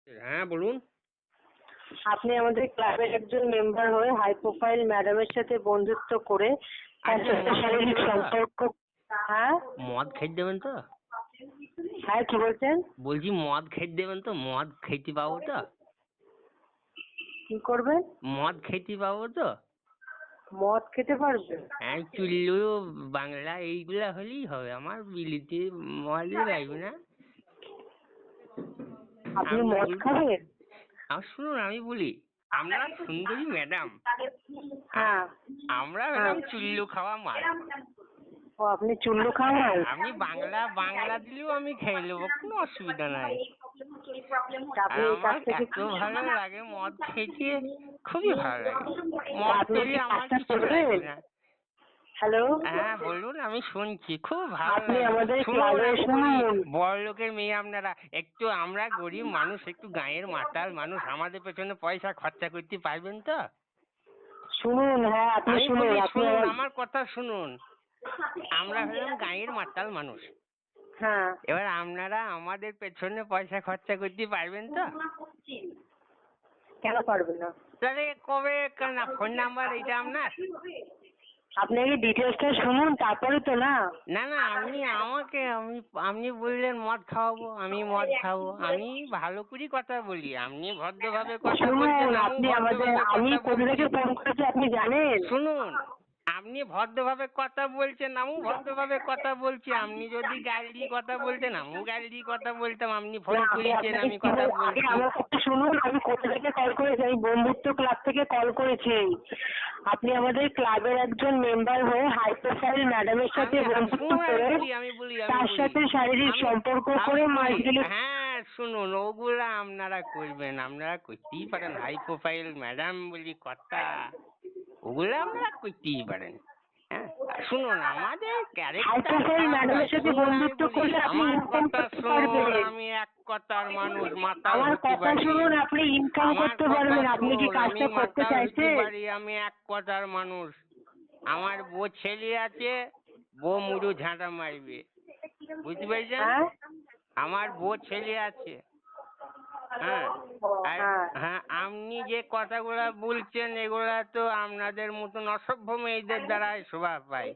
হ্যাঁ বলুন। আপনি আমাদের ক্লাবের একজন মেম্বার হয়ে হাই প্রোফাইল ম্যাডামের সাথে বন্ধুত্ব করে তার আচ্ছা, সাথে মদ শারীরিক খাইতে দেবেন তো? সম্পর্ক। হ্যাঁ মদ খাইতে দেবেন তো? হ্যাঁ, কি বলছেন? বলছি মদ খাইতে দেবেন তো? মদ খাইতে পাবো তো? কি করবেন? মদ খাইতে পাবো তো? মদ খেতে পারবেন? হ্যাঁ, চুল্লু বাংলা এইগুলা হলেই হবে, আমার বিলিতি মদই লাগবে না। আপনি আপনি মদ বলুন। খাবেন? শুনুন আমি বলি, আমরা সুন্দরী ম্যাডাম, হ্যাঁ আমরা হ্যাঁ। হলাম চুল্লু খাওয়া মাল। ও, আপনি চুল্লু খাওয়ান? আপনি বাংলা বাংলা দিলেও আমি খেয়ে নেবো, কোনো অসুবিধা নাই। আর আপনি আমার কাছ থেকে এত ভালো লাগে মদ খেতে, খুবই ভালো লাগে। মদ আপনি পেলে কি আমার কাজটা কিছু করবেন? লাগবে না। হ্যালো, হ্যাঁ বলুন, আমি শুনছি, খুব ভালো আপনি লাগে। আমাদের শুনুন, ক্লাবে আমি বলি, শুনুন। বড় লোকের মেয়ে আপনারা, একটু আমরা গরিব মানুষ, একটু গাঁয়ের মাতাল মানুষ, আমাদের পেছনে পয়সা খরচা করতে পারবেন তো? শুনুন, হ্যাঁ আপনি আমি শুনুন। বলি আপনি শুনুন, আমার কথা শুনুন। আমরা হলাম গাঁয়ের মাতাল মানুষ, হ্যাঁ। এবার আপনারা আমাদের পেছনে পয়সা খরচা করতে পারবেন তো? কেন পারবেন না? তাহলে কবে না ফোন নাম্বার এইটা আপনার? আপনি আগে ডিটেলসটা শুনুন, তারপরে তো না। না না, আপনি আমাকে আপনি বললেন মদ খাওয়াবো, আমি মদ খাবো, আমি ভালো করে কথা বলি, আপনি ভদ্রভাবে কথা বলছেন, শুনুন, আমিও আপনি আমাদের, ভদ্রভাবে আমি কথা কোথা বলছি। থেকে ফোন করেছি আপনি জানেন? শুনুন, আপনি ভদ্রভাবে কথা বলছেন, আমিও ভদ্রভাবে কথা বলছি, আপনি যদি গালি দিয়ে কথা বলতেন আমিও গালি দিয়ে কথা বলতাম, আপনি ফোন না, আমি করেছেন আপনাকে আমি কি কথা আগে বলছি। আমার কথা শুনুন। আমি কোথা থেকে কল করেছি? আমি বন্ধুত্ব ক্লাব থেকে কল করেছি। আপনি আমাদের ক্লাবের একজন মেম্বার হয়ে হাই প্রোফাইল ম্যাডামের সাথে বন্ধুত্ব শুনুন, করে আমি তার বলি সাথে শারীরিক আমি সম্পর্ক আমি করে মাস বলি গেলে। হ্যাঁ শুনুন, ওগুলা আপনারা করবেন, আপনারা করতেই পারেন, হাই প্রোফাইল ম্যাডাম বলি কথা, ওগুলো আপনারা করতেই পারেন। হ্যাঁ, শুনুন, আমাদের হাই ক্যারেক্টার প্রোফাইল খারাপ নয়। ম্যাডামের সাথে শুনুন আমি বন্ধুত্ব বলি, করলে আপনি আমার ইনকাম কথা করতে শুনুন, পারবেন। আমি এক কথার মানুষ, মাতাল আমার হতে কথা পারি। শুনুন, আপনি ইনকাম আমার করতে কথা পারবেন। আপনি কি শুনুন, আমি কাজটা করতে মাতাল হতে চাইছেন? পারি, আমি এক কথার মানুষ। আমার বউ ছেলে আছে, বউ মুড়ু ঝাঁটা মারবে, বুঝতে পেরেছেন? হ্যাঁ আমার বউ ছেলে আছে। হ্যাঁ, আর হ্যাঁ। হ্যাঁ, আপনি যে কথাগুলা বলছেন এগুলা তো আপনাদের মতন অসভ্য মেয়েদের দ্বারাই শোভা পায়।